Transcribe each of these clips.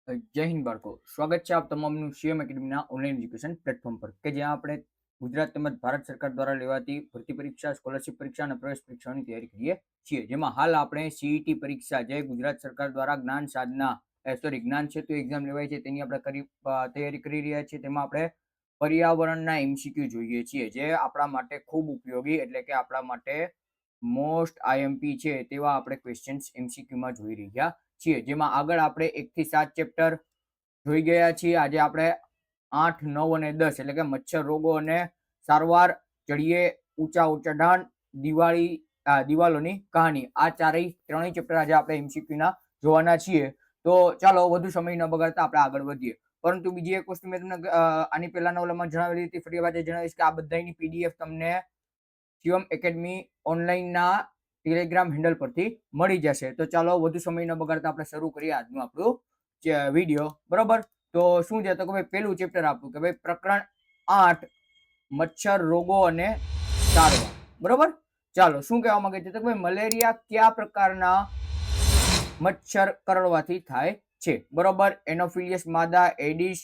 જય હિન્દ બાળકો, સ્વાગત છે આપ તમામનું સીએમ એકેડમીના ઓનલાઈન એજ્યુકેશન પ્લેટફોર્મ પર કે જ્યાં આપણે ગુજરાત તેમજ ભારત સરકાર દ્વારા લેવાતી ભરતી પરીક્ષા, સ્કોલરશિપ પરીક્ષા અને પ્રવેશ પરીક્ષાની તૈયારી કરીએ છીએ. જેમાં હાલ આપણે સીઈટી પરીક્ષા જે ગુજરાત સરકાર દ્વારા જ્ઞાન સાધના જ્ઞાન સેતુ એક્ઝામ લેવાય છે તેની આપણે તૈયારી કરી રહ્યા છીએ. તેમાં આપણે પર્યાવરણના એમસીક્યુ જોઈએ છીએ જે આપણા માટે ખૂબ ઉપયોગી એટલે કે આપણા માટે મોસ્ટ આઈએમપી છે તેવા આપણે ક્વેશ્ચન્સ એમસીક્યુમાં જોઈ રહ્યા છીએ. જેમાં આગળ આપણે 1 થી 7 ચેપ્ટર જોઈ ગયા છીએ. આજે આપણે 8, 9 અને 10 એટલે કે મચ્છર રોગો અને સારવાર, ચડીએ ઊંચા ચઢાણ, દિવાલોની કહાની, આ ત્રણેય ચેપ્ટર આજે આપણે એમસીક્યુના જોવાના છીએ. તો ચાલો વધુ સમય ન બગાડતા આપણે આગળ વધીએ. પરંતુ બીજી એક વસ્તુ મેં તમને આની પહેલાના ઓલામાં જણાવેલી હતી, ફરી વાર જણાવીશ કે આ બધાની પીડીએફ તમને સીએમ એકેડમી ઓનલાઈનના ટેલિગ્રામ હેન્ડલ પરથી મળી જશે. તો ચાલો વધુ સમય ન બગાડતા આપણે શરૂ કરીએ આજનું આપણું વિડીયો. બરોબર, તો શું છે તો કે ભાઈ પહેલું ચેપ્ટર આપણું કે ભાઈ પ્રકરણ 8 મચ્છર રોગો અને સારવાર. બરોબર, ચાલો શું કહેવા માંગે છે તો કે ભાઈ મલેરિયા કયા પ્રકારના મચ્છર કરડવાથી થાય છે? બરોબર, એનોફિલિયસ માદા, એડિસ,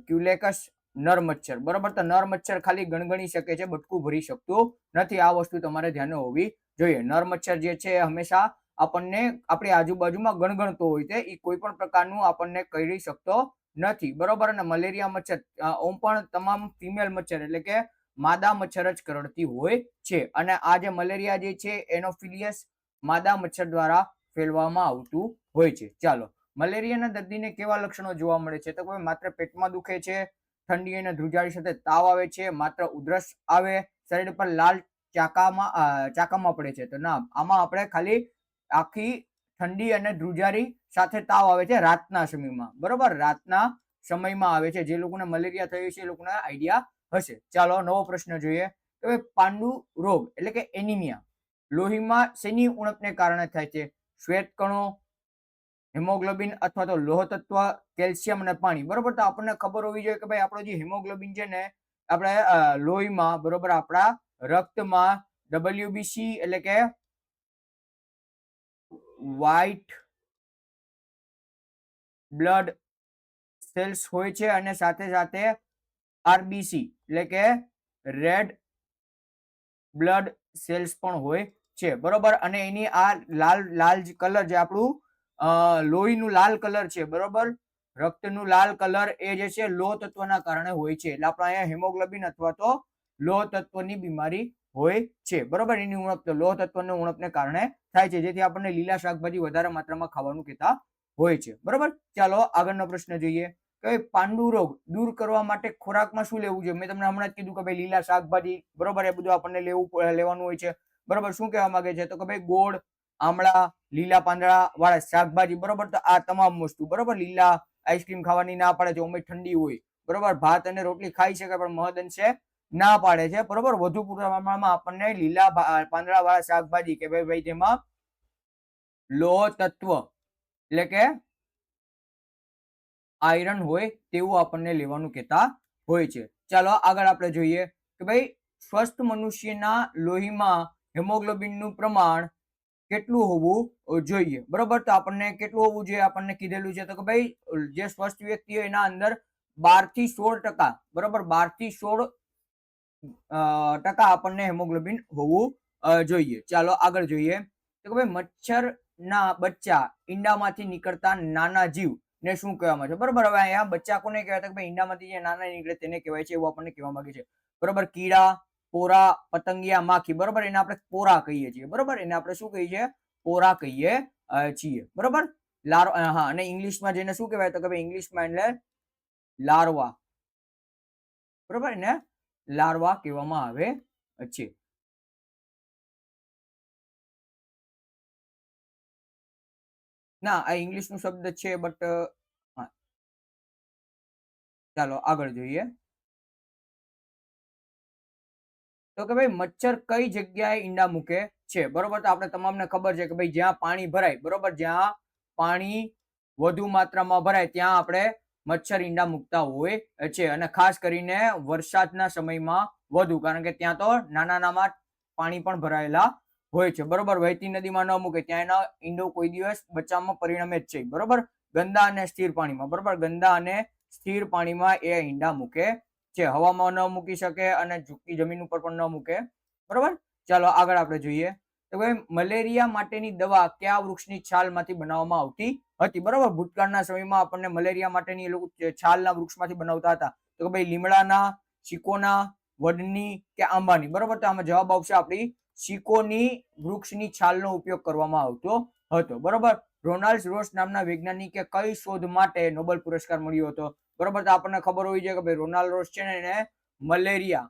ક્યુલેકસ, નર મચ્છર. બરોબર, તો નર મચ્છર ખાલી ગણગણી શકે છે, બટકું ભરી શકતું નથી. આ વસ્તુ તમારે ધ્યાન હોવી જોઈએ. નર મચ્છર જે છે હંમેશા આપણને આપણી આજુબાજુમાં ગણગણતો હોય છે, એ કોઈ પણ પ્રકારનું આપણને કરી શકતો નથી. બરોબર, અને મલેરિયા મચ્છર ઓમ પણ તમામ ફિમેલ મચ્છર એટલે કે માદા મચ્છર જ કરડતી હોય છે. અને આ જે મલેરિયા જે છે એનોફિલિયસ માદા મચ્છર દ્વારા ફેલવામાં આવતું હોય છે. ચાલો, મલેરિયાના દર્દીને કેવા લક્ષણો જોવા મળે છે તો કોઈ માત્ર પેટમાં દુખે છે, ઠંડી અને ધ્રુજારી સાથે તાવ આવે છે, માત્ર ઉધરસ આવે, શરીર પર લાલ ચાકામાં પડે છે. તો ના, આમાં આપણે ખાલી આખી ઠંડી અને ધ્રુજારી સાથે તાવ આવે છે રાતના સમયમાં. બરોબર, રાતના સમયમાં આવે છે. જે લોકોને મલેરિયા થયો છે એ લોકોને આઈડિયા હશે. ચાલો નવો પ્રશ્ન જોઈએ કે પાંડુ રોગ એટલે કે એનિમિયા લોહીમાં શેની ઉણપને કારણે થાય છે? શ્વેત કણો, હિમોગ્લોબિન અથવા તો લોહ તત્વ, કેલ્શિયમ અને પાણી. બરોબર, તો આપણને ખબર હોવી જોઈએ કે ભાઈ આપણો જે હિમોગ્લોબિન છે ને આપણે લોહીમાં, બરોબર, આપણા રક્તમાં WBC એટલે કે વ્હાઈટ બ્લડ સેલ્સ હોય છે અને સાથે સાથે આરબીસી એટલે કે રેડ બ્લડ સેલ્સ પણ હોય છે. બરોબર, અને એની આ લાલ કલર જે આપણું લોહીનું લાલ કલર છે, બરોબર, રક્તનું લાલ કલર એ જે છે લોહ તત્વના કારણે હોય છે. એટલે આપણે અહીંયા હિમોગ્લોબિન અથવા તો લોહ તત્વની બીમારી હોય છે. બરોબર, એની ઉણપ લોહ તત્વની ઉણપને કારણે થાય છે, જેથી આપણને લીલા શાકભાજી વધારે માત્રામાં ખાવાનું કહેતા હોય છે. બરોબર, ચાલો આગળનો પ્રશ્ન જોઈએ કે પાંડુ રોગ દૂર કરવા માટે ખોરાકમાં શું લેવું જોઈએ? મેં તમને હમણાં જ કીધું કે ભાઈ લીલા શાકભાજી, બરોબર, એ બધું આપણને લેવાનું હોય છે. બરોબર, શું કહેવા માંગે છે તો કે ભાઈ ગોળ, આમળા, લીલા પાંદડા વાળા શાકભાજી. બરોબર, તો આ તમામ વસ્તુ, બરોબર, લીલા આઈસ્ક્રીમ ખાવાની ના પાડે છે, ઉમે ઠંડી હોય. બરોબર, ભાત અને રોટલી ખાઈ શકે પણ મહદઅંશે ના પાડે છે. બરોબર, વધુ પ્રમાણમાં આપણને લીલા પાંદડા વાળા શાકભાજી કે ભાઈ જેમાં લોહ તત્વ એટલે કે આયરન હોય તેવું આપણને લેવાનું કહેતા હોય છે. ચાલો આગળ આપણે જોઈએ કે ભાઈ સ્વસ્થ મનુષ્યના લોહીમાં હિમોગ્લોબિનનું પ્રમાણ કેટલું હોવું જોઈએ? બરોબર, તો આપણને કેટલું હોવું જોઈએ આપણને કીધેલું છે તો કે ભાઈ જે સ્વસ્થ વ્યક્તિ હોય એના અંદર 12 થી 16%, બરોબર, 12 થી 16% આપણને હિમોગ્લોબિન હોવું જોઈએ. ચાલો આગળ જોઈએ તો કે ભાઈ મચ્છરના બચ્ચા ઈંડામાંથી નીકળતા નાના જીવ ને શું કહેવામાં છે? બરોબર, હવે અહીંયા બચ્ચા કોને કહેવાય? કે ભાઈ ઈંડામાંથી જે નાના નીકળે તેને કહેવાય છે, એવું આપણને કહેવા માંગે છે. બરોબર, કીડા, પોરા, પતંગિયા, માખી. બરોબર, એને આપણે પોરા કહીએ છીએ. બરોબર, એને આપણે શું કહીએ છીએ? પોરા કહીએ છીએ. બરોબર, હા, અને ઇંગ્લિશમાં જેને શું કહેવાય તો કે ભાઈ ઇંગ્લિશમાં એટલે લાર્વા. બરોબર, એને લાર્વા કહેવામાં આવે છે. ના, આ ઇંગ્લિશ નો શબ્દ છે બટ ચાલો આગળ જોઈએ તો કે ભાઈ મચ્છર કઈ જગ્યાએ ઈંડા મૂકે છે? બરોબર, તો આપણે તમામને ખબર છે કે ભાઈ જ્યાં પાણી ભરાય, બરોબર, જ્યાં પાણી વધુ માત્રામાં ભરાય ત્યાં આપણે મચ્છર ઈંડા મૂકતા હોય છે. અને ખાસ કરીને વરસાદના સમયમાં વધુ, કારણ કે ત્યાં તો નાના પાણી પણ ભરાયેલા હોય છે. બરોબર, વહેતી નદીમાં ન મૂકે, ત્યાં એના ઈંડો કોઈ દિવસ બચ્ચામાં પરિણમે જ છે. બરોબર, ગંદા અને સ્થિર પાણીમાં, બરોબર, ગંદા અને સ્થિર પાણીમાં એ ઈંડા મૂકે છે. હવામાં ન મૂકી શકે અને ઝૂકી જમીન ઉપર પણ ન મૂકે, બરોબર. ચાલો આગળ આપણે જોઈએ તો ભાઈ મલેરિયા માટેની દવા કયા વૃક્ષની છાલમાંથી બનાવવામાં આવતી હતી, બરોબર. ભૂતકાળના સમયમાં આપણને મલેરિયા માટેની એ લોકો છાલના વૃક્ષમાંથી બનાવતા હતા, તો ભાઈ લીમડાના, ચીકોના, વડની કે આંબાની, બરોબર. તો આમાં જવાબ આવશે આપણી ચીકોની વૃક્ષની છાલનો ઉપયોગ કરવામાં આવતો હતો, બરોબર. રોનાલ્ડ રોસ નામના વૈજ્ઞાનિકે કઈ શોધ માટે નોબેલ પુરસ્કાર મળ્યો હતો, બરોબર. તો આપણને ખબર હોવી જોઈએ કે ભાઈ રોનાલ્ડ રોસ છે ને એને મલેરિયા,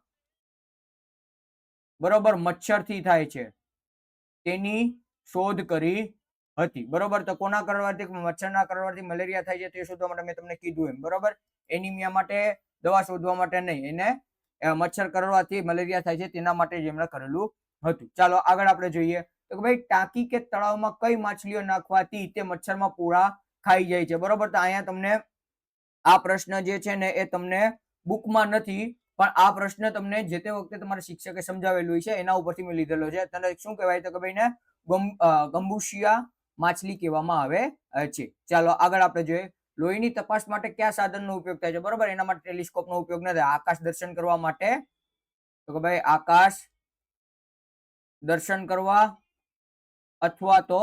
બરોબર, મચ્છરથી થાય છે તેની શોધ કરી હતી, બરોબર. તો કોના કરવાથી, મચ્છરના કરવાથી મલેરિયા થાય છે તે શોધવા માટે મેં તમને કીધું એમ, બરોબર. એનિમિયા માટે દવા શોધવા માટે નહીં, એને મચ્છર કરવાથી મલેરિયા થાય છે તેના માટે જ એમણે કરેલું હતું. ચાલો આગળ આપણે જોઈએ તો ભાઈ ટાંકી કે તળાવમાં કઈ માછલીઓ નાખવાથી તે મચ્છરમાં પૂરા ખાઈ જાય છે, બરોબર. તો અહીંયા તમને આ પ્રશ્ન જે છે ને એ તમને બુકમાં નથી, પણ આ પ્રશ્ન તમને જે તે વખતે તમારા શિક્ષકે સમજાવેલું છે એના ઉપરથી મેં લીધેલો છે. તને શું કહેવાય તો કે ભાઈ ને ગંબુશિયા માછલી કહેવામાં આવે છે. ચાલો આગળ આપણે જોઈએ લોહીની તપાસ માટે કયા સાધનનો ઉપયોગ થાય છે, બરોબર. એના માટે ટેલિસ્કોપનો ઉપયોગ ન થાય. આકાશ દર્શન કરવા માટે તો કે ભાઈ આકાશ દર્શન કરવા અથવા તો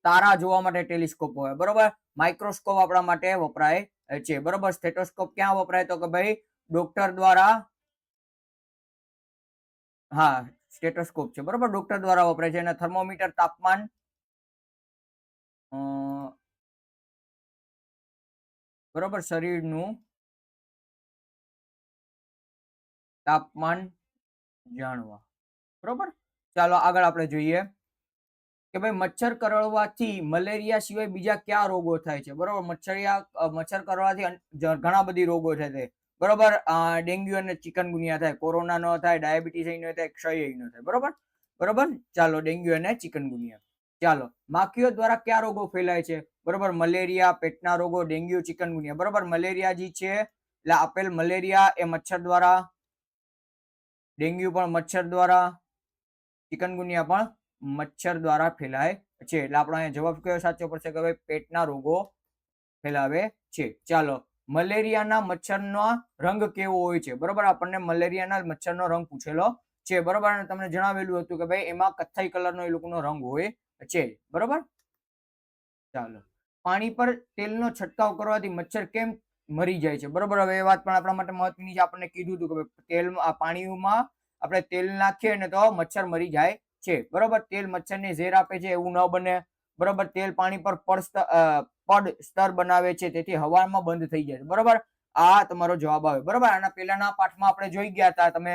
તારા જોવા માટે ટેલિસ્કોપ હોય, બરોબર. માઇક્રોસ્કોપ આપણા માટે વપરાય છે, બરોબર. સ્ટેથોસ્કોપ ક્યાં વપરાય તો કે ભાઈ ડોક્ટર દ્વારા, હા સ્ટેથોસ્કોપ છે, બરોબર, ડોક્ટર દ્વારા વપરાય છે. અને થર્મોમીટર તાપમાન બરોબર શરીરનું તાપમાન જાણવા, બરોબર. ચાલો આગળ આપણે જોઈએ કે ભાઈ મચ્છર કરડવાથી મલેરિયા સિવાય બીજા કયા રોગો થાય છે, બરોબર. મચ્છર કરડવાથી ઘણા બધી રોગો થાય છે, બરોબર. ડેન્ગ્યુ અને ચિકનગુનિયા થાય, કોરોના નો થાય, ડાયાબિટીસ ન થાય, ક્ષય ન થાય, બરોબર. બરોબર. ચાલો ડેન્ગ્યુ અને ચિકનગુનિયા. ચાલો માખીઓ દ્વારા કયા રોગો ફેલાય છે, બરોબર. મલેરિયા, પેટના રોગો, ડેન્ગ્યુ, ચિકનગુનિયા, બરોબર. મલેરિયા જે છે એટલે આપેલ મલેરિયા એ મચ્છર દ્વારા, ડેન્ગ્યુ પણ મચ્છર દ્વારા, ચિકનગુનિયા પણ મચ્છર દ્વારા ફેલાય છે. એટલે આપણો અહીંયા જવાબ કયો સાચો પડશે કે ભાઈ પેટના રોગો ફેલાવે છે. ચાલો મલેરિયાના મચ્છરનો રંગ કેવો હોય છે, બરોબર. આપણને મલેરિયાના મચ્છરનો રંગ પૂછેલો છે, બરોબર. અને તમને જણાવેલું હતું કે ભાઈ એમાં કથ્થાઈ કલરનો એ લોકોનો રંગ હોય છે, બરોબર. ચાલો પાણી પર તેલનો છંટકાવ કરવાથી મચ્છર કેમ મરી જાય છે, બરોબર. હવે એ વાત પણ આપણા માટે મહત્વની છે. આપણને કીધું હતું કે તેલ પાણીમાં આપણે તેલ નાખીએ ને તો મચ્છર મરી જાય છે, બરોબર. તેલ મચ્છરને ઝેર આપે છે એવું ન બને, બરોબર. તેલ પાણી પર પડ સ્તર બનાવે છે તેથી હવામાં બંધ થઈ જાય છે, બરોબર. આ તમારો જવાબ આવે, બરોબર. આના પહેલાના પાઠમાં આપણે જોઈ ગયા હતા, તમે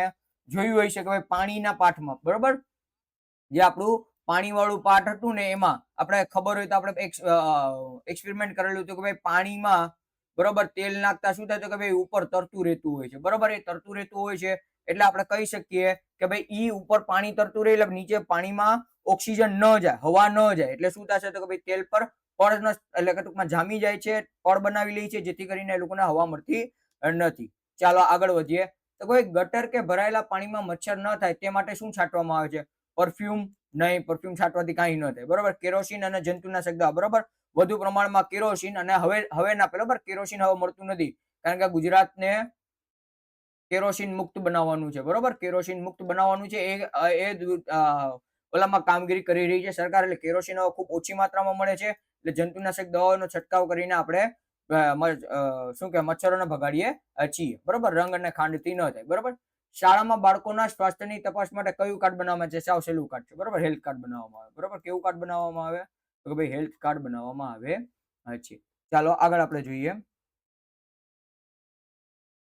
જોયું હોય છે કે ભાઈ પાણીના પાઠમાં, બરોબર, જે આપણું પાણી વાળું પાઠ હતું ને એમાં આપણે ખબર હોય તો આપણે એક્સપેરિમેન્ટ કરેલું હતું કે ભાઈ પાણીમાં, બરોબર, તેલ નાખતા શું થાય તો કે ભાઈ ઉપર તરતું રહેતું હોય છે, બરોબર. એ તરતું રહેતું હોય છે એટલે આપણે કહી શકીએ કે ભાઈ ઈ ઉપર પાણી તરતું રહે એટલે નીચે પાણીમાં ઓક્સિજન ન જાય, હવા ન જાય, એટલે શું થશે તો કે ભાઈ તેલ પર પડ એટલે કે ટૂંકમાં જામી જાય છે, પડ બનાવી લે છે, જેથી કરીને એ લોકોને હવા મળતી નથી. ચાલો આગળ વધીએ તો કોઈ ગટર કે ભરાયેલા પાણીમાં મચ્છર ન થાય તે માટે શું છાંટવામાં આવે છે, પરફ્યુમ નહીં, પરફ્યુમ છાંટવાથી કાંઈ ન થાય, બરોબર. કેરોસીન અને જંતુનાશક દવા, બરોબર. વધુ પ્રમાણમાં કેરોસીન અને હવે ના, બરોબર, કેરોસીન હવે મળતું નથી કારણ કે ગુજરાતને કેરોસીન મુક્ત બનાવવાનું છે, બરોબર. કેરોસીન મુક્ત બનાવવાનું છે એ ઓલામાં કામગીરી કરી રહી છે સરકાર, એટલે કેરોસીન હવે ખૂબ ઓછી માત્રામાં મળે છે, એટલે જંતુનાશક દવાઓનો છંટકાવ કરીને આપણે શું કે મચ્છરોને ભગાડીએ છીએ, બરોબર. રંગ અને ખાંડથી ન થાય, બરોબર. શાળામાં બાળકોના સ્વાસ્થ્યની તપાસ માટે કયું કાર્ડ બનાવવામાં છે, સાવ સહેલું કાર્ડ છે, બરોબર. હેલ્થ કાર્ડ બનાવવામાં આવે, બરોબર. કેવું કાર્ડ બનાવવામાં આવે તો ભાઈ હેલ્થ કાર્ડ બનાવવામાં આવે છે. ચાલો આગળ આપણે જોઈએ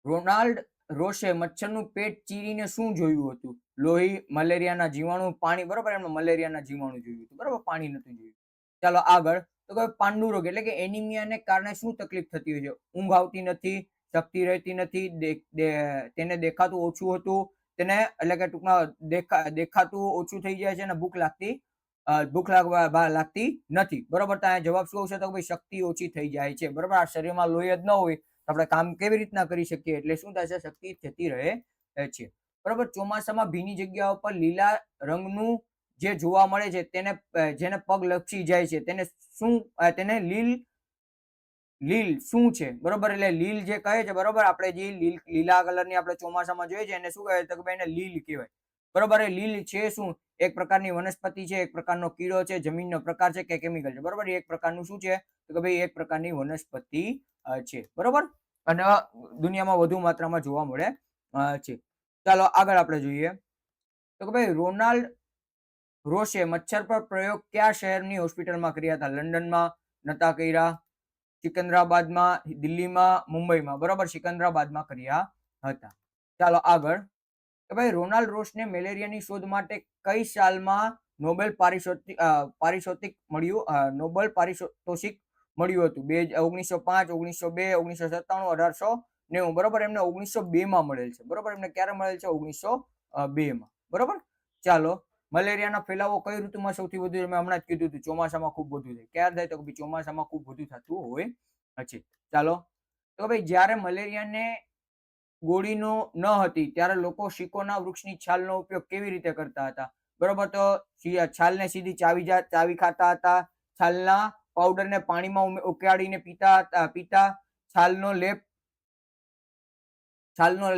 રોનાલ્ડ રોશે મચ્છરનું પેટ ચીરીને શું જોયું હતું, લોહી, મલેરિયાના જીવાણુ, પાણી, બરોબર. એમાં મલેરિયાના જીવાણુ જોયું હતું, બરોબર, પાણી નતું જોયું. ચાલો આગળ તો કે પાંડુ રોગ એટલે કે એનિમિયાને કારણે શું તકલીફ થતી હોય છે, ઊંઘ આવતી નથી, શક્તિ રહેતી નથી, તેને દેખાતું ઓછું હતું, તેને એટલે કે ટૂંકમાં દેખાતું ઓછું થઈ જાય છે અને ભૂખ લાગતી નથી, બરોબર. તો અહીંયા જવાબ શું આવશે તો ભાઈ શક્તિ ઓછી થઈ જાય છે, બરોબર. આ શરીરમાં લોહી જ ન હોય આપણે કામ કેવી રીતના કરી શકીએ, એટલે શું થશે, શક્તિ જતી રહે છે, બરોબર. ચોમાસામાં ભીની જગ્યાઓ પર લીલા રંગનું જે જોવા મળે છે તેને જેને પગ લપસી જાય છે તેને શું, તેને લીલ લીલ શું છે? બરોબર, એટલે લીલ જે કહે છે, બરોબર, આપણે જે લીલા કલરની આપણે ચોમાસામાં જોઈએ છે એને શું કહે છે? તો કે ભાઈ એને લીલ કહેવાય. બરોબર, એ લીલ છે શું? એક પ્રકારની વનસ્પતિ છે, એક પ્રકારનો કીડો છે, જમીનનો પ્રકાર છે કે કેમિકલ છે? બરોબર, એક પ્રકારનું શું છે? તો કે ભાઈ એક પ્રકારની વનસ્પતિ છે. બરોબર, અને દુનિયામાં વધુ માત્રામાં જોવા મળે છે. ચાલો આગળ આપણે જોઈએ તો કે ભાઈ રોનાલ્ડ રોશે મચ્છર પર પ્રયોગ કયા શહેરની હોસ્પિટલમાં કર્યા હતા? લંડનમાં નતા કર્યા, સિકંદરાબાદમાં, દિલ્હીમાં, મુંબઈમાં. બરોબર, સિકંદરાબાદમાં કર્યા હતા. ચાલો આગળ કે ભાઈ રોનાલ્ડ રોશને મેલેરિયાની શોધ માટે કઈ સાલમાં નોબેલ પારિતોષિક મળ્યું? નોબેલ પારિતોષિક મળ્યું હતું? 1905, 1902, 1997, 1890. બરોબર, એમને 1902 માં મળેલ છે. બરોબર, એમને ક્યારે મળેલ છે? 1902 માં. બરોબર, ચાલો મલેરિયાનો ફેલાવો કઈ ઋતુમાં સૌથી વધુ? મેં હમણાં જ કીધું હતું, ચોમાસામાં ખૂબ વધુ થાય. ક્યારે થાય? તો કે ચોમાસામાં ખૂબ વધુ થતું હોય છે. ચાલો તો ભાઈ જ્યારે મલેરિયાને ગોળીનો ન હતી ત્યારે લોકો શીકોના વૃક્ષની છાલનો ઉપયોગ કેવી રીતે કરતા હતા? બરોબર, તો છાલને સીધી ચાવી ખાતા હતા, છાલના પાવડરને પાણીમાં ઉકાળીને પીતા, છાલનો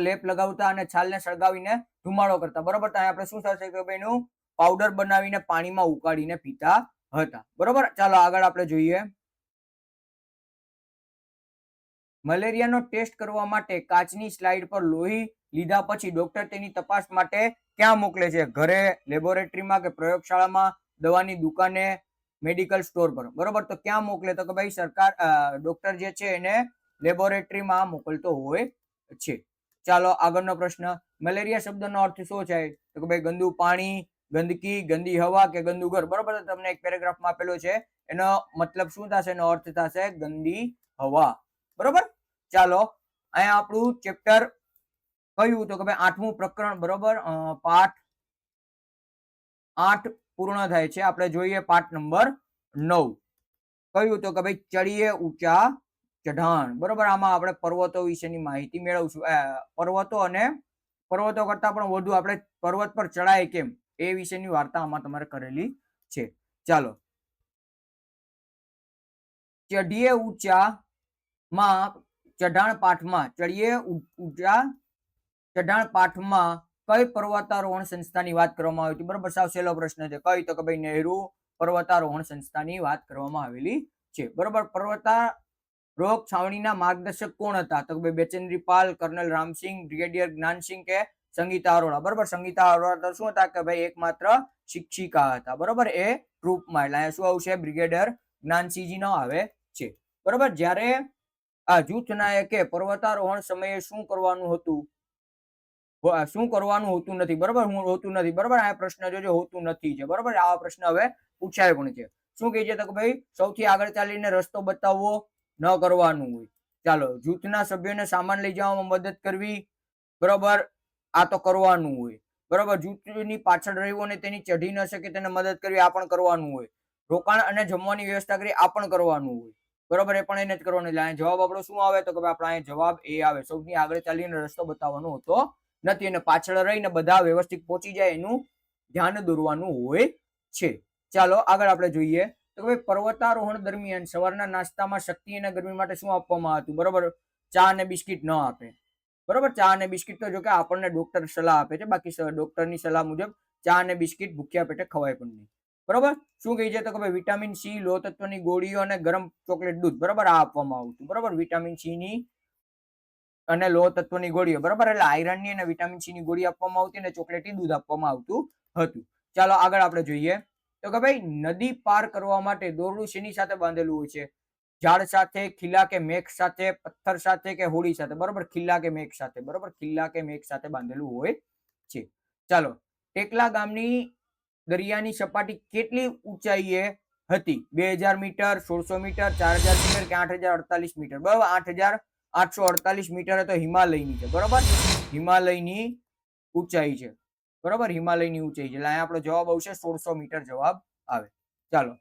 લેપ લગાવતા અને છાલને સળગાવીને ધુમાડો કરતા. બરોબર, તો આપણે શું થશે કે ભાઈ એનું પાવડર બનાવીને પાણીમાં ઉકાળીને પીતા હતા. બરોબર, ચાલો આગળ આપણે જોઈએ મલેરિયાનો ટેસ્ટ કરવા માટે કાચની સ્લાઇડ પર લોહી લીધા પછી ડોક્ટર તેની તપાસ માટે ક્યાં મોકલે છે? ઘરે, લેબોરેટરીમાં કે પ્રયોગશાળામાં, દવાની દુકાને, મેડિકલ સ્ટોર પર. બરોબર, તો ક્યાં મોકલે? તો કે ભાઈ સરકાર ડોક્ટર જે છે એને લેબોરેટરીમાં મોકલતો હોય છે. ચાલો આગળનો પ્રશ્ન, મલેરિયા શબ્દનો અર્થ શું છે? તો કે ભાઈ ગંદુ પાણી, ગંદકી, ગંદી હવા કે ગંદુ ઘર. બરોબર, તમને એક પેરેગ્રાફમાં આપેલો છે, એનો મતલબ શું થશે? એનો અર્થ થશે ગંદી હવા. બરોબર, ચાલો અહીંયા આપણું ચેપ્ટર કયું? તો કે ભાઈ 8મું પ્રકરણ. બરોબર, પાઠ 8 પૂર્ણ થાય છે. આપણે જોઈએ પાઠ નંબર 9. કયું? તો કે ભાઈ ચડીએ ઊંચા ચઢાણ. બરોબર, આમાં આપણે પર્વતો વિશેની માહિતી મેળવશું. પર્વતો કરતા પણ વધુ આપણે પર્વત પર ચડાય કેમ એ વિશેની વાર્તા આમાં તમારે કરેલી છે. ચાલો ચઢીએ ઊંચા માં ચઢાણ પાઠમાં કઈ પર્વતારોહણ સંસ્થાની વાત કરવામાં આવી હતી? બરોબર, સાવ સહેલો પ્રશ્ન છે. કઈ? તો કે ભાઈ નહેરુ પર્વતારોહણ સંસ્થાની વાત કરવામાં આવેલી છે. બરોબર, પર્વતારોહક છાવણીના માર્ગદર્શક કોણ હતા? તો કે ભાઈ બેચેન્દ્રી પાલ, કર્નલ રામસિંહ, બ્રિગેડિયર જ્ઞાનસિંહ કે સંગીતા અરોરા. બરોબર, સંગીતા અરોરા શું હતા? કે ભાઈ એકમાત્ર શિક્ષિકા હતા. બરોબર, એ ટ્રુપમાં, એટલે અહીંયા શું આવશે? બ્રિગેડિયર જ્ઞાનસિંહજી નો આવે છે. બરોબર, જ્યારે આ જૂથ નાયકે પર્વતારોહણ સમયે શું કરવાનું હતું? શું કરવાનું હોતું નથી? બરોબર, હું હોતું નથી. બરોબર, આ પ્રશ્ન જોજો, હોતું નથી છે. બરોબર, આવા પ્રશ્ન હવે પૂછાય પણ છે. શું કહે છે? તો કે ભાઈ સૌથી આગળ ચાલીને રસ્તો બતાવવો ન કરવાનું હોય. ચાલો જૂથના સભ્યોને સામાન લઈ જવામાં મદદ કરવી. બરોબર, આ તો કરવાનું હોય. બરોબર, જૂથની પાછળ રહ્યું અને તેની ચઢી ન શકે તેને મદદ કરવી, આ પણ કરવાનું હોય. રોકાણ અને જમવાની વ્યવસ્થા કરી, આ પણ કરવાનું હોય. બરોબર, એ પણ એને જ કરવાનું. એટલે જવાબ આપણો શું આવે? તો કે આપણે અહીંયા જવાબ એ આવે. સૌથી આગળ ચાલીને રસ્તો બતાવવાનો હોતો નથી અને પાછળ રહીને બધા વ્યવસ્થિત પહોંચી જાય એનું ધ્યાન દોરવાનું હોય છે. ચાલો આગળ આપણે જોઈએ તો કે પર્વતારોહણ દરમિયાન સવારના નાસ્તામાં શક્તિ અને ગરમી માટે શું આપવામાં આવતું? બરોબર, ચા અને બિસ્કિટ ન આપે. બરોબર, ચા અને બિસ્કિટ તો જો કે આપણને ડોક્ટર સલાહ આપે છે, બાકી ડોક્ટરની સલાહ મુજબ ચા અને બિસ્કિટ ભૂખ્યા પેટે ખવાય પણ નહીં. બરોબર, શું કહે છે? તો કે ભાઈ વિટામિન સી, લોહ તત્વની ગોળીઓ અને ગરમ ચોકલેટ દૂધ. બરોબર, આ આપવામાં આવતું. બરોબર, વિટામિન સી ની અને લોહ તત્વની ગોળીઓ. બરોબર, એટલે આયરન ની અને વિટામિન સી ની ગોળી આપવામાં આવતી અને ચોકલેટી દૂધ આપવામાં આવતું હતું. ચાલો આગળ આપણે જોઈએ તો કે ભાઈ નદી પાર કરવા માટે દોરડું શેની સાથે બાંધેલું હોય છે? ઝાડ સાથે, ખીલા કે મેઘ સાથે, પથ્થર સાથે કે હોડી સાથે? બરોબર, ખીલા કે મેઘ સાથે. બરોબર, ખીલા કે મેઘ સાથે બાંધેલું હોય છે. ચાલો ટેકલા ગામની દરિયાની સપાટી કેટલી ઊંચાઈએ હતી? 2000 મીટર, 1600 મીટર, 4000 મીટર કે 8048 મીટર? બરોબર, 8848 મીટર તો હિમાલયની છે. બરોબર, હિમાલયની ઊંચાઈ છે. બરોબર, હિમાલયની ઊંચાઈ છે. એટલે અહીંયા આપણો જવાબ આવશે 1600 મીટર જવાબ આવે. ચાલો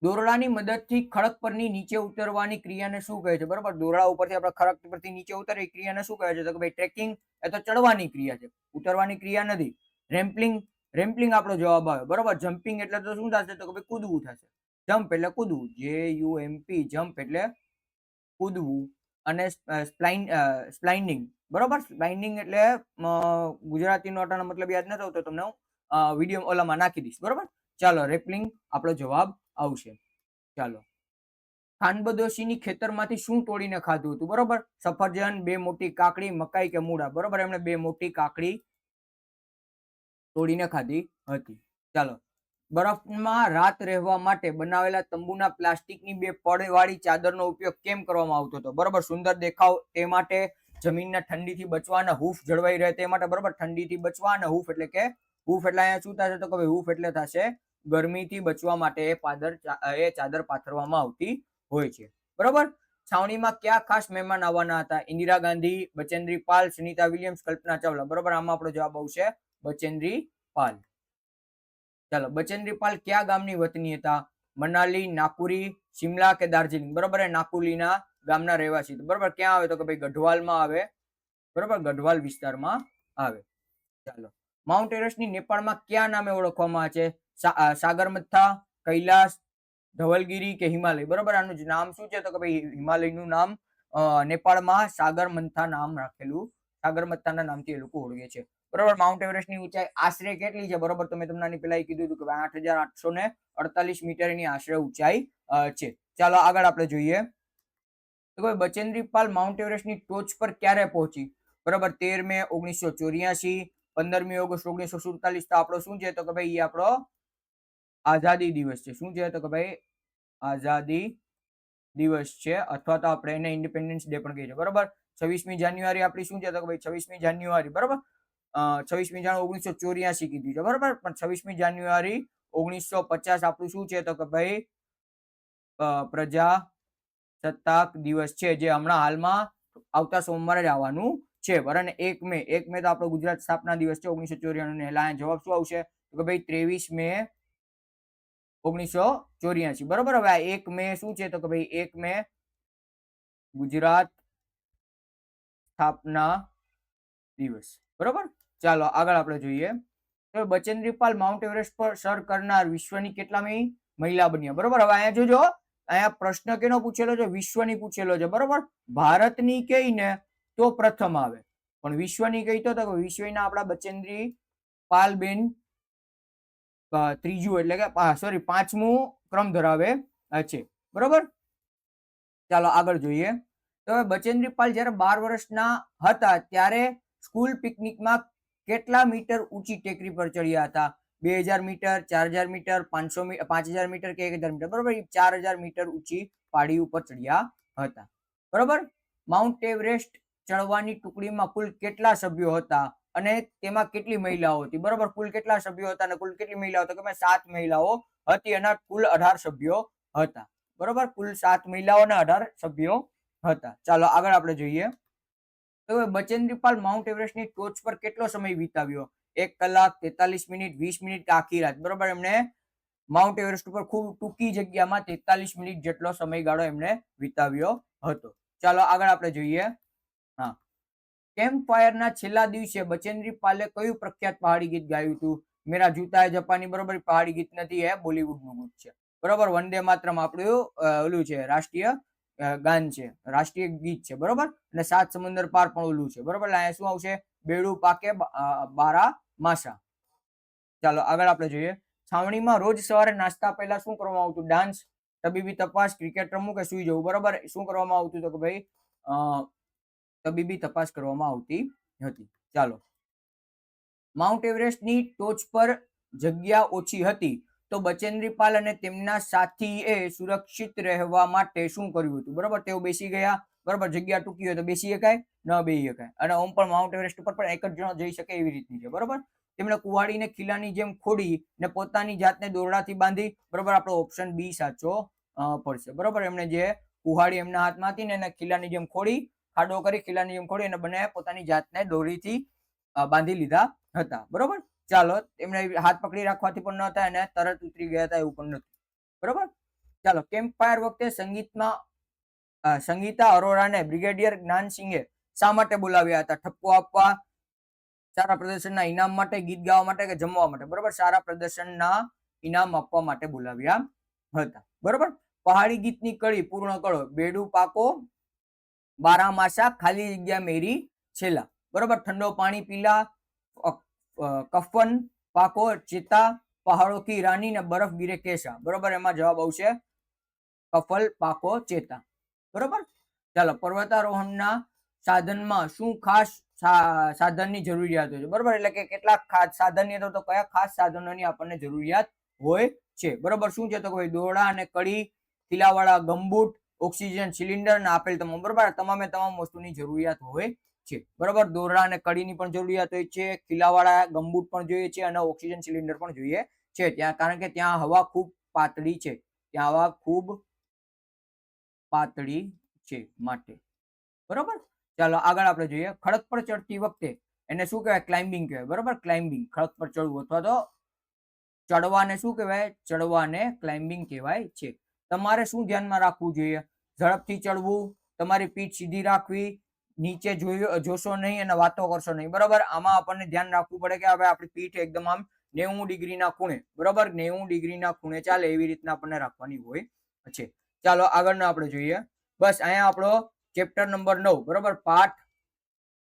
દોરડાની મદદથી ખડક પરની નીચે ઉતરવાની ક્રિયાને શું કહે છે? બરોબર, દોરડા ઉપરથી આપણે ખડક પરથી નીચે ઉતરે ક્રિયાને શું કહે છે? તો કે ભાઈ ટ્રેકિંગ. એ તો ચડવાની ક્રિયા છે, ઉતરવાની ક્રિયા નથી. રેમ્પલિંગ, રેમ્પલિંગ આપણો જવાબ આવે. બરોબર, જમ્પિંગ એટલે તો શું થશે? તો કે ભાઈ કૂદવું થશે. જમ્પ એટલે કૂદવું, JUMP જમ્પ એટલે કૂદવું, અને સ્પ્લાઇનિંગ, બરોબર. સ્પ્લાઇનિંગ એટલે ગુજરાતીનો અટાનો મતલબ યાદ નથી આવતો તમને હું વિડીયો ઓલામાં નાખી દઈશ, બરોબર. ચાલો રેપલિંગ આપણો જવાબ આવશે. ચાલો, ખાનબદોશીની ખેતરમાંથી શું તોડીને ખાધું હતું? બરોબર, સફરજન, 2 મોટી કાકડી, મકાઈ કે મૂળા? બરોબર, એમણે 2 મોટી કાકડી તોડીને ખાધી હતી. ચાલો, બરફમાં રાત રહેવા માટે બનાવેલા તંબુના પ્લાસ્ટિકની 2 પડવાળી ચાદરનો ઉપયોગ કેમ કરવામાં આવતો હતો? બરોબર, સુંદર દેખાવ તે માટે, જમીનના ઠંડીથી બચવા અને હૂફ જળવાઈ રહે તે માટે. બરોબર, ઠંડીથી બચવા અને હૂફ એટલે કે હૂફ એટલે અહીંયા શું થશે તો કે હૂફ એટલે થશે ગરમીથી બચવા માટે એ ચાદર પાથરવામાં આવતી હોય છે. બરોબર, છાવણીમાં કયા ખાસ મહેમાન આવવાના હતા? ઇન્દિરા ગાંધી, બચેન્દ્રી પાલ, સુનિતા વિલિયમ્સ, કલ્પના ચાવલા? બરોબર, આમાં આપણો જવાબ આવશે બચેન્દ્રી પાલ. ચાલો, બચેન્દ્રી પાલ કયા ગામની વતની હતા? મનાલી, નાકુરી, શિમલા કે દાર્જિલિંગ? બરોબર, નાકુલીના ગામના રહેવાસી. બરોબર, ક્યાં આવે તો કે ભાઈ ગઢવાલમાં આવે. બરોબર, ગઢવાલ વિસ્તારમાં આવે. ચાલો, માઉન્ટ એવરેસ્ટની નેપાળમાં કયા નામે ઓળખવામાં આવે છે? સાગરમથા, કૈલાસ, ધવલગીરી કે હિમાલય? બરોબર, આનું નામ શું છે તો કે ભાઈ હિમાલયનું નામ નેપાળમાં સાગરમથા નામ રાખેલું, સાગરમથાના નામથી એ લોકો ઓળખે છે. બરોબર, માઉન્ટ એવરેસ્ટની ઊંચાઈ આશરે કેટલી છે? બરોબર, તો મેં તમને આની પહેલા કીધું હતું કે 8,848 મીટરની આશરે ઊંચાઈ છે. ચાલો આગળ આપણે જોઈએ તો બચેન્દ્રી પાલ માઉન્ટ એવરેસ્ટની ટોચ પર ક્યારે પહોંચી? બરોબર, 13 મે 1984, 15મી ઓગસ્ટ 1947. તો આપણો શું છે તો કે ભાઈ આપણો આઝાદી દિવસ છે. શું છે તો કે ભાઈ આઝાદી દિવસ છે, અથવા તો આપણે એને ઇન્ડિપેન્ડન્સ ડે પણ કહીએ છીએ. બરોબર, 26મી જાન્યુઆરી આપણી શું છે તો કે ભાઈ 26મી જાન્યુઆરી. બરોબર, 26મી જાન્યુઆરી 1984 કીધું છે. બરોબર, પણ 26મી જાન્યુઆરી 1950 આપણું શું છે તો કે ભાઈ પ્રજાસત્તાક દિવસ છે, જે હમણાં હાલમાં આવતા સોમવારે જ આવવાનું છે. અને 1 મે તો આપણો ગુજરાત સ્થાપના દિવસ છે 1994. એટલે જવાબ શું આવશે તો કે ભાઈ 23 મે 1984. બરોબર, હવે આ 1 મે શું છે તો કે ભાઈ 1 મે ગુજરાત સ્થાપના દિવસ. બરોબર, ચાલો આગળ આપણે જોઈએ તો બચેન્દ્રી પાલ માઉન્ટ એવરેસ્ટ પર સર કરનાર વિશ્વની કેટલામી મહિલા બન્યા? બરોબર, હવે અહીંયા જોજો, અહીંયા પ્રશ્ન કેનો પૂછેલો છે? વિશ્વની પૂછેલો છે. બરોબર, ભારતની કઈ ને તો પ્રથમ આવે, પણ વિશ્વની કઈ તો વિશ્વના આપણા બચેન્દ્રી પાલ બેન ત્રીજું એટલે કે સોરી 5મું ક્રમ ધરાવે છે. બરોબર, ચાલો આગળ જોઈએ તો બચેન્દ્રી પાલ જ્યારે 12 વર્ષના હતા ત્યારે સ્કૂલ પિકનિકમાં કેટલા મીટર ઊંચી ટેકરી પર ચડ્યા હતા? 2000 મીટર, 4000 મીટર, 500 5000 મીટર કે 1000 મીટર? બરોબર, 4000 મીટર ઊંચી પાડી ઉપર ચડ્યા હતા. બરોબર, માઉન્ટ એવરેસ્ટ ચડવાની ટુકડીમાં કુલ કેટલા સભ્યો હતા અને તેમાં કેટલી મહિલાઓ હતી? બરોબર, કુલ કેટલા સભ્યો હતા અને કુલ કેટલી મહિલાઓ? તો કે 7 મહિલાઓ હતી અને કુલ 18 સભ્યો હતા. બરોબર, કુલ 7 મહિલાઓ અને 18 સભ્યો હતા. ચાલો આગળ આપણે જોઈએ તો બચેન્દ્રી પાલ માઉન્ટ એવરેસ્ટની ટોચ પર કેટલો સમય વિતાવ્યો? 1 કલાક, 43 મિનિટ, 20 મિનિટ કે આખી રાત? બરોબર, એમણે માઉન્ટ એવરેસ્ટ ઉપર ખૂબ ટૂંકી જગ્યામાં 43 મિનિટ જેટલો સમયગાળો એમણે વિતાવ્યો હતો. ચાલો આગળ આપણે જોઈએ. હા, કેમ્પ ફાયરના છેલ્લા દિવસે બચેન્દ્રી પાલે કયું પ્રખ્યાત પહાડી ગીત ગાયું હતું? મેરા જૂતા હે જાપાની? બરોબર, પહાડી ગીત નથી, એ બોલીવુડનું ગીત છે. બરોબર, વંદે માતરમ આપણું ઓલું છે, રાષ્ટ્રીય ગાન છે, રાષ્ટ્રીય ગીત છે. બરોબર, અને 7 સમુદ્ર પાર પણ ઓલું છે. બરોબર, અહીંયા શું આવશે? બેડું પાકે બારા માસા. ચાલો આગળ આપણે જોઈએ. છાવણીમાં રોજ સવારે નાસ્તા પહેલા શું કરવામાં આવતું? ડાન્સ, તબીબી તપાસ, ક્રિકેટ રમવું કે સુઈ જવું? બરોબર, શું કરવામાં આવતું તો કે ભાઈ તબીબી તપાસ કરવામાં આવતી હતી. ચાલો, માઉન્ટ એવરેસ્ટની ટોચ પર જગ્યા ઓછી હતી તો બચેન્દ્રી પાલ અને તેમના સાથીએ સુરક્ષિત રહેવા માટે શું કર્યું હતું? બરોબર, તેઓ બેસી ગયા. બરોબર, જગ્યા ટૂંકી હોય તો બેસી શકાય, ન બેસી શકાય. અને ઓમ પણ માઉન્ટ એવરેસ્ટ ઉપર પણ એક જ જણો જઈ શકે એવી રીતની છે. બરોબર, તેમણે કુવાડીને ખીલાની જેમ ખોડી ને પોતાની જાતને દોરડાથી બાંધી. બરોબર, આપણો ઓપ્શન બી સાચો પડશે. બરોબર, એમણે જે કુહાડી એમના હાથમાં હતી ને એને ખીલાની જેમ ખોડી, ખાડો કરી ખીલાની જેમ ખોડી અને બંને પોતાની જાતને દોરીથી બાંધી લીધા હતા. બરોબર, ચાલો, એમને હાથ પકડી રાખવાથી પણ ન થાય અને તરત ઉતરી ગયા હતા એવું પણ નથી. બરોબર, ચાલો, કેમ્પ ફાયર વખતે સંગીતા અરોરાને બ્રિગેડિયર જ્ઞાનસિંહે શા માટે બોલાવ્યા હતા? ઠપકો આપવા, સારા પ્રદર્શનના ઇનામ માટે, ગીત ગાવા માટે કે જમવા માટે? બરોબર, સારા પ્રદર્શનના ઇનામ આપવા માટે બોલાવ્યા હતા. બરોબર. પહાડી ગીતની કડી પૂર્ણ કરો. બેડું પાકો, બારામાસા, ખાલી જગ્યા મેરી છેલ્લા. બરોબર. ઠંડો પાણી પીલા, કફન પાકો, ચેતા, પહાડો કી રાની ને બરફ ગીરે કેસા. બરોબર. એમાં જવાબ આવશે કફલ પાકો ચેતા. બરોબર. ચાલો, પર્વતારોહણના સાધનમાં શું ખાસ સાધનની જરૂરિયાત હોય છે? બરોબર. એટલે કે કેટલાક ખાસ સાધનની તો કયા ખાસ સાધનોની આપણને જરૂરિયાત હોય છે? બરોબર. શું છે? તો કોઈ દોરડા અને કડી, ખીલાવાળા ગમબૂટ, ઓક્સિજન સિલિન્ડર ને આપેલ તમામ. બરોબર. તમામે તમામ વસ્તુની જરૂરિયાત હોય છે. બરોબર. દોરડા અને કડીની પણ જરૂરિયાત હોય છે, ખીલાવાળા ગમબૂટ પણ જોઈએ છે અને ઓક્સિજન સિલિન્ડર પણ જોઈએ છે ત્યાં, કારણ કે ત્યાં હવા ખૂબ પાતળી છે. ત્યાં હવા ખૂબ પાતળી છે માટે. બરોબર. ચાલો આગળ આપણે જોઈએ. ખડક પર ચડતી વખતે એને શું કહેવાય? ક્લાઇમ્બિંગ કહેવાય. બરોબર. ક્લાઇમ્બિંગ, ખડક પર ચડવું અથવા તો ચડવાને શું કહેવાય? ચડવાને ક્લાઇમ્બિંગ કહેવાય છે. તમારે શું ધ્યાનમાં રાખવું જોઈએ? ઝડપથી ચડવું, તમારી પીઠ સીધી રાખવી, નીચે જોશો નહીં અને વાતો કરશો નહીં. બરોબર. આમાં આપણને ધ્યાન રાખવું પડે કે હવે આપણી પીઠ એકદમ આમ 90 ડિગ્રીના ખૂણે, બરોબર, 90 ડિગ્રીના ખૂણે ચાલે એવી રીતના આપણને રાખવાની હોય છે. ચાલો આગળનો આપણે જોઈએ. બસ અહીંયા આપણો ચેપ્ટર નંબર 9, બરોબર, પાઠ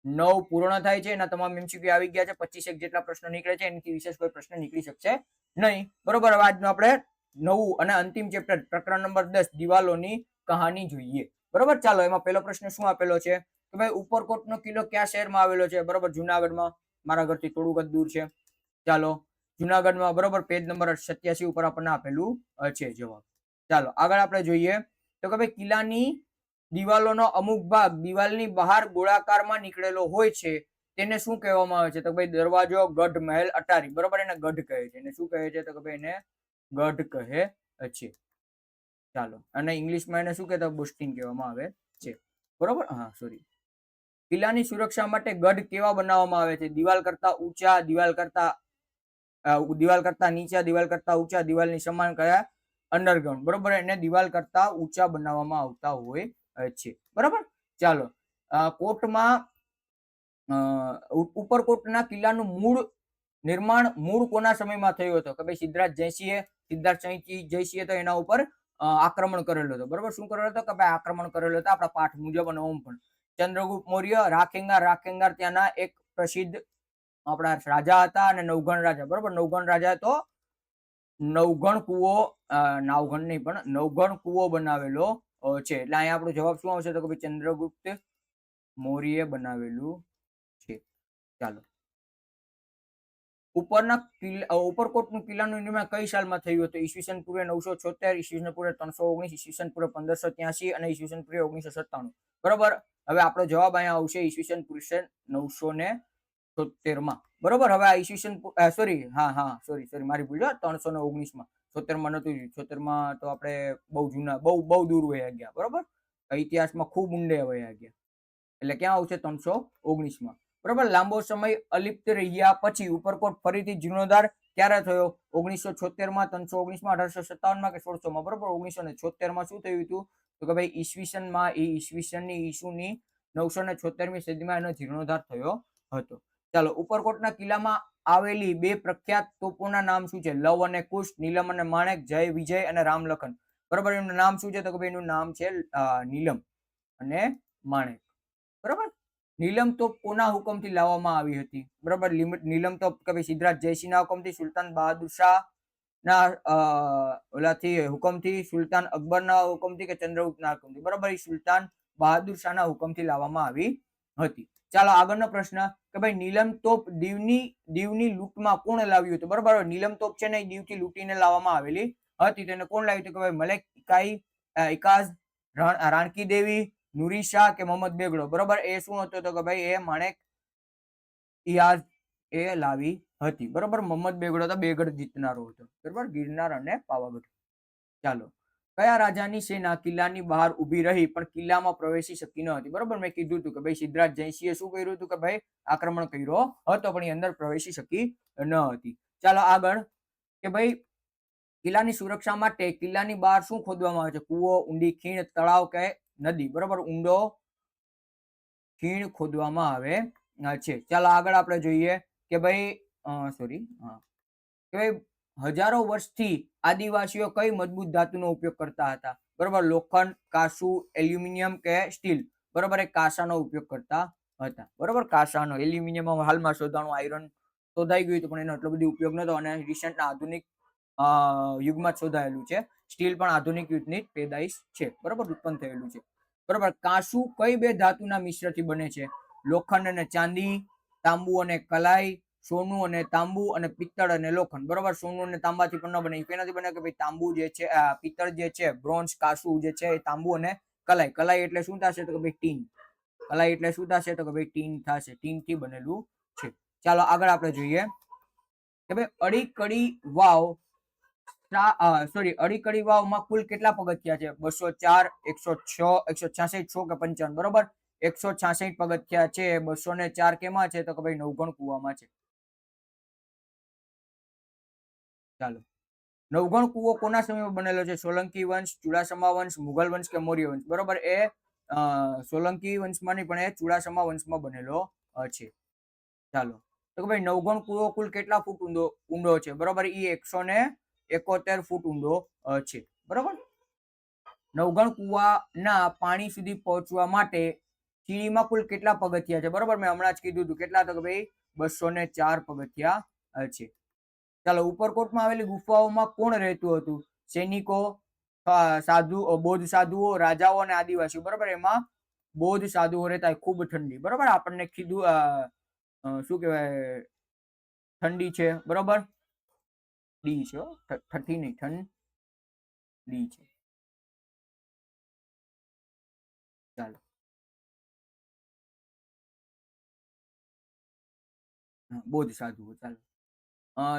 9 પૂર્ણ થાય છે. એના તમામ MCQ આવી ગયા છે. 25 જેટલા પ્રશ્નો નીકળે છે. એનાથી વિશેષ કોઈ પ્રશ્ન નીકળી શકશે નહીં. બરોબર. હવે આજનો આપણે નવું અને અંતિમ ચેપ્ટર પ્રકરણ નંબર 10 દિવાલોની કહાની જોઈએ. બરોબર. ચાલો, એમાં પહેલો પ્રશ્ન શું આપેલો છે કે ભાઈ ઉપરકોટનો કિલ્લો કયા શહેરમાં આવેલો છે? બરોબર. જુનાગઢમાં. મારા ઘરથી થોડુંક જ દૂર છે. ચાલો, જુનાગઢમાં. બરોબર. પેજ નંબર 87 ઉપર આપણને આપેલું છે જવાબ. ચાલો આગળ આપણે જોઈએ તો કે ભાઈ કિલ્લાની દિવાલોનો અમુક ભાગ દિવાલની બહાર ગોળાકારમાં નીકળેલો હોય છે, તેને શું કહેવામાં આવે છે? તો ભાઈ દરવાજો, ગઢ, મહેલ, અટારી. બરોબર. એને ગઢ કહે છે. એને શું કહે છે? તો કે ભાઈ એને ગઢ કહે છે. ચાલો, અને ઇંગ્લિશમાં એને શું કહેતા? બોસ્ટિંગ કહેવામાં આવે છે. બરોબર. હા, સોરી. કિલ્લાની સુરક્ષા માટે ગઢ કેવા બનાવવામાં આવે છે? દિવાલ કરતા ઊંચા, દિવાલ કરતા નીચા, દિવાલ કરતા ઊંચા, દિવાલની સમાન, કયા? અંડરગ્રાઉન્ડ. બરોબર. એને દિવાલ કરતા ઊંચા બનાવવામાં આવતા હોય છે. બરાબર. ચાલો, કોટમાં ઉપરકોટના કિલ્લાનું નિર્માણ કોના સમયમાં થયું હતું? કે ભાઈ સિદ્ધરાજ જયસિંહે તો એના ઉપર આક્રમણ કરેલું હતું. બરોબર. શું કરેલું હતું? કે ભાઈ આક્રમણ કરેલું હતું આપણા પાઠ મુજબ અને ઓમ પણ. ચંદ્રગુપ્ત મૌર્ય, રાખેંગાર ત્યાંના એક પ્રસિદ્ધ આપણા રાજા હતા અને નવગણ રાજા. બરોબર. નવગણ રાજા તો નવગણ કુવો બનાવેલો છે. એટલે અહીંયા આપણો જવાબ શું આવશે? તો કે ભાઈ ચંદ્રગુપ્ત મૌર્ય બનાવેલું છે. ચાલો, ઉપરકોટનું કિલ્લાનું નિર્માણ કઈ સાલમાં થયું હતું? ઈસવીસન પૂર્વે 976, ઈસવીસન પૂર્વે 319, ઈસવીસન પૂર્વે 1583 અને ઈસવીસન પૂર્વે 1997. બરોબર. હવે આપણો જવાબ અહીંયા આવશે ઈસવીસન પૂર્વે 976 માં. બરોબર. હવે આ ઈસવીસન સોરી મારી ભૂલ, 319 માં. 76 માં નતું. 76 માં તો આપણે બહુ દૂર વયા ગયા. બરોબર. ઇતિહાસમાં ખૂબ ઊંડે વયા ગયા. એટલે ક્યાં આવશે? 319 માં. બરોબર. લાંબો સમય અલિપ્ત રહ્યા પછી ઉપરકોટ ફરીથી જીર્ણોદ્ધાર ક્યારે થયો? 1976 માં, 319 માં, 1857 માં કે 1600 માં? બરોબર. 1976 માં શું થયું હતું? તો કે ભાઈ ઈસવીસનમાં ઈસુની 976મી સદીમાં એનો જીર્ણોદ્ધાર થયો હતો. ચાલો, ઉપરકોટના કિલ્લામાં આવેલી બે પ્રખ્યાત તોપોના નામ શું છે? લવ અને કુશ, નીલમ અને માણેક, જય વિજય અને રામ લખન. બરોબર. એનું નામ શું છે? તો કે ભાઈ એનું નામ છે નીલમ અને માણેક. બરોબર. નીલમ તોપ કોના હુકમથી લાવવામાં આવી હતી? બરોબર. નીલમ તોપ કે ભાઈ સિદ્ધરાજ જયસિંહના હુકમથી, સુલતાન બહાદુર શાહ ના હુકમથી, સુલતાન અકબરના હુકમથી કે ચંદ્રગુપ્તના હુકમથી? બરોબર. સુલતાન બહાદુર શાહના હુકમથી લાવવામાં આવી હતી. ચાલો આગળનો પ્રશ્ન કે ભાઈ નીલમ તોપ દીવની લૂંટમાં કોણ લાવ્યું હતું? બરોબર. નીલમ તોપ છે ને દીવથી લૂંટીને લાવવામાં આવેલી હતી. તેને કોણ લાવ્યું હતું? કે ભાઈ મલેક ઇકાઝ, રાણકી દેવી, નુરી શાહ કે મોહમ્મદ બેગડો? બરોબર. એ શું હતો? તો કે ભાઈ એ માણેક ઇયાઝ એ લાવી હતી. બરોબર. મોહમ્મદ બેગડો તો બેગડ જીતનારો હતો. બરોબર. ગિરનાર અને પાવાગઢ. ચાલો, કયા રાજાની સેના કિલ્લાની બહાર ઉભી રહી પણ કિલ્લામાં પ્રવેશી શકી ન હતી? બરોબર. મેં કીધું હતું કે ભાઈ સિદ્ધરાજ જયસિંહે શું કર્યું હતું? કે ભાઈ આક્રમણ કર્યો હતો પણ એ અંદર પ્રવેશી શકી ન હતી. ચાલો આગળ કે ભાઈ કિલ્લાની સુરક્ષા માટે કિલ્લાની બહાર શું ખોદવામાં આવે છે? કુવો, ઊંડી ખીણ, તળાવ કે નદી? બરોબર. ઊંડો ખીણ ખોદવામાં આવે છે. ચાલો આગળ આપણે જોઈએ કે ભાઈ કે ભાઈ હજારો વર્ષથી આદિવાસીઓ કઈ મજબૂત ધાતુનો ઉપયોગ કરતા હતા? બરોબર, લોખંડ, કાંસુ, એલ્યુમિનિયમ કે સ્ટીલ? બરોબર, એ કાંસાનો ઉપયોગ કરતા હતા. બરોબર, કાંસાનો. એલ્યુમિનિયમ હાલમાં શોધાણું, આયરન શોધાઈ ગયું હતું પણ એનો એટલો બધો ઉપયોગ નતો અને રિસેન્ટના આધુનિક યુગમાં જ શોધાયેલું છે. સ્ટીલ પણ આધુનિક યુગની જ પેદાઈશ છે. બરોબર, ઉત્પન્ન થયેલું છે. બરોબર, કાંસુ કઈ બે ધાતુના મિશ્રણથી બને છે? લોખંડ અને ચાંદી, તાંબુ અને કલાઈ, સોનું અને તાંબુ અને પિત્તળ અને લોખંડ. બરોબર, સોનું અને તાંબાથી પણ ન બને. કેનાથી બને કે ભાઈ તાંબુ જે છે, પિત્તળ જે છે, બ્રોન્ઝ, કાંસુ જે છે એ તાંબુ અને કલાઈ. કલાઈ એટલે શું થશે તો કે ભાઈ ટીન. કલાઈ એટલે શું થશે તો કે ભાઈ ટીન થશે. ટીનથી બનેલું છે. ચાલો આગળ આપણે જોઈએ કે ભાઈ અડીકડી વાવ અડીકડી વાવમાં કુલ કેટલા પગથિયા છે? 204, 106, 166, 100 કે 55? બરોબર, 166 પગથિયા છે. 204 કેમાં છે તો કે ભાઈ નવઘણ કુવામાં છે. ચાલો, નવઘણ કુવો કોના સમયમાં બનેલો છે? સોલંકી વંશ, ચુડાસમા વંશ, મુઘલ વંશ કે મૌર્ય વંશ? બરોબર, એ સોલંકી વંશમાં નહીં પણ એ ચુડાસમા વંશમાં બનેલો છે. ચાલો, તો કે ભાઈ નવઘણ કુવો કુલ કેટલા ફૂટ ઊંડો છે? બરોબર, એ 171 ફૂટ ઊંડો છે. બરોબર, નવઘણ કુવાના પાણી સુધી પહોંચવા માટે સીડીમાં કુલ કેટલા પગથિયા છે? બરોબર, મેં હમણાં જ કીધું હતું. કેટલા? તો કે ભાઈ 204 પગથિયા છે. ચાલો, ઉપરકોટમાં આવેલી ગુફાઓમાં કોણ રહેતું હતું? સૈનિકો, સાધુ, બૌદ્ધ સાધુઓ, રાજાઓ અને આદિવાસીઓ. બરોબર, એમાં બૌદ્ધ સાધુઓ રહેતા. ખૂબ ઠંડી. બરોબર, આપણને કીધું શું કહેવાય, ઠંડી છે. બરોબર, ડી છે, ઠઠી નહીં, ઠંડી છે. ચાલો, બૌદ્ધ સાધુઓ. ચાલો,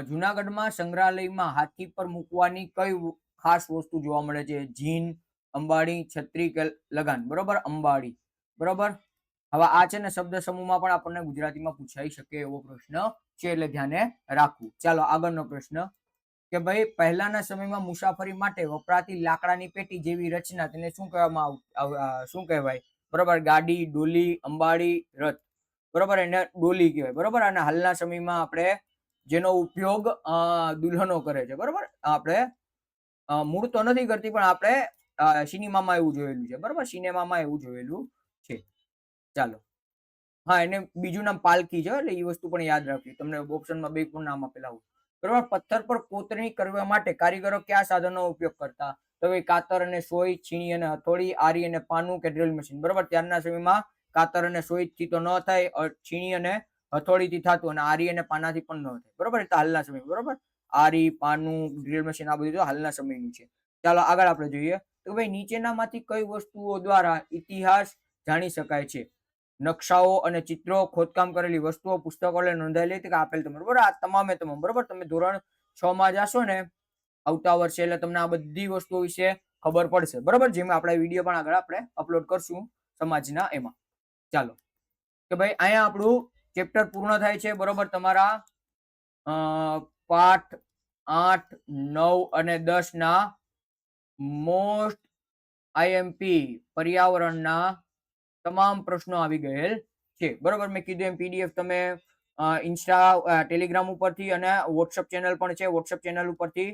જુનાગઢમાં સંગ્રહાલયમાં હાથી પર મૂકવાની કઈ ખાસ વસ્તુ જોવા મળે છે? જીન, અંબાડી, છત્રી કે લગાન? બરોબર, અંબાડી. બરોબર, હવે આ છે ને શબ્દ સમૂહમાં પણ આપણને ગુજરાતીમાં પૂછાઈ શકે એવો પ્રશ્ન છે, એટલે ધ્યાને રાખવું. ચાલો, આગળનો પ્રશ્ન કે ભાઈ પહેલાના સમયમાં મુસાફરી માટે વપરાતી લાકડાની પેટી જેવી રચના તેને શું કહેવામાં શું કહેવાય? બરોબર, ગાડી, ડોલી, અંબાડી, રથ? બરોબર, એને ડોલી કહેવાય. બરોબર, અને હાલના સમયમાં આપણે જેનો ઉપયોગ દુલ્હનો કરે છે. બરોબર, આપણે મૂળ તો નથી કરતી પણ આપણે સિનેમામાં એવું જોયેલું છે. બરોબર, સિનેમામાં એવું જોયેલું છે. ચાલો, હા, એને બીજું નામ પાલકી છે, એટલે એ વસ્તુ પણ યાદ રાખવી. તમને ઓપ્શનમાં બે પણ નામ આપેલા હોય. બરોબર, પથ્થર પર કોતરણી કરવા માટે કારીગરો કયા સાધનનો ઉપયોગ કરતા? તો ભાઈ કાતર અને સોય, છીણી અને હથોડી, આરી અને પાનું કે ડ્રિલ મશીન? બરોબર, ત્યારના સમયમાં કાતર અને સોયથી તો ન થાય, છીણી અને હથોડીથી થતું, અને આરી અને પાનાથી પણ ન થાય. બરોબર, એટલે હાલના સમય. બરોબર, આરી, પાનું, ડ્રિલ મશીન આ બધું તો હાલના સમયનું છે. ચાલો, આગળ આપણે જોઈએ તો ભાઈ નીચેનામાંથી કઈ વસ્તુઓ દ્વારા ઇતિહાસ જાણી શકાય છે? નકશાઓ અને ચિત્રો, ખોદકામ કરેલી વસ્તુઓ, પુસ્તકો નોંધાયેલી કે આપેલ તમને? બરોબર, આ તમામે તમામ. બરોબર, તમે ધોરણ 6 માં જાશો ને આવતા વર્ષે એટલે તમને આ બધી વસ્તુઓ વિશે ખબર પડશે. બરોબર, જેમાં આપણે વિડીયો પણ આગળ આપણે અપલોડ કરશું સમાજના એમાં. ચાલો, કે ભાઈ અહીંયા આપણું ચેપ્ટર પૂર્ણ થાય છે. બરોબર, તમારા પાઠ 8, 9 અને 10 ના મોસ્ટ આઈએમપી પર્યાવરણના તમામ પ્રશ્નો આવી ગયેલ છે. બરોબર, મેં કીધું એમ પીડીએફ તમે ઇન્સ્ટા, ટેલિગ્રામ ઉપરથી અને વોટ્સઅપ ચેનલ પણ છે. વોટ્સઅપ ચેનલ ઉપરથી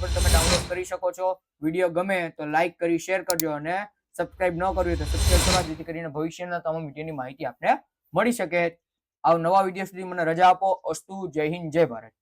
પણ તમે ડાઉનલોડ કરી શકો છો. વિડીયો ગમે તો લાઈક કરી શેર કરજો અને સબસ્ક્રાઇબ ન કર્યું તો સબસ્ક્રાઇબ કરવા, જેથી કરીને ભવિષ્યના તમામ વિડીયોની માહિતી આપને મળી શકે. નવા વિડીયો સુધી મને રજા આપો. અસ્તુ. જય હિન્દ, જય ભારત.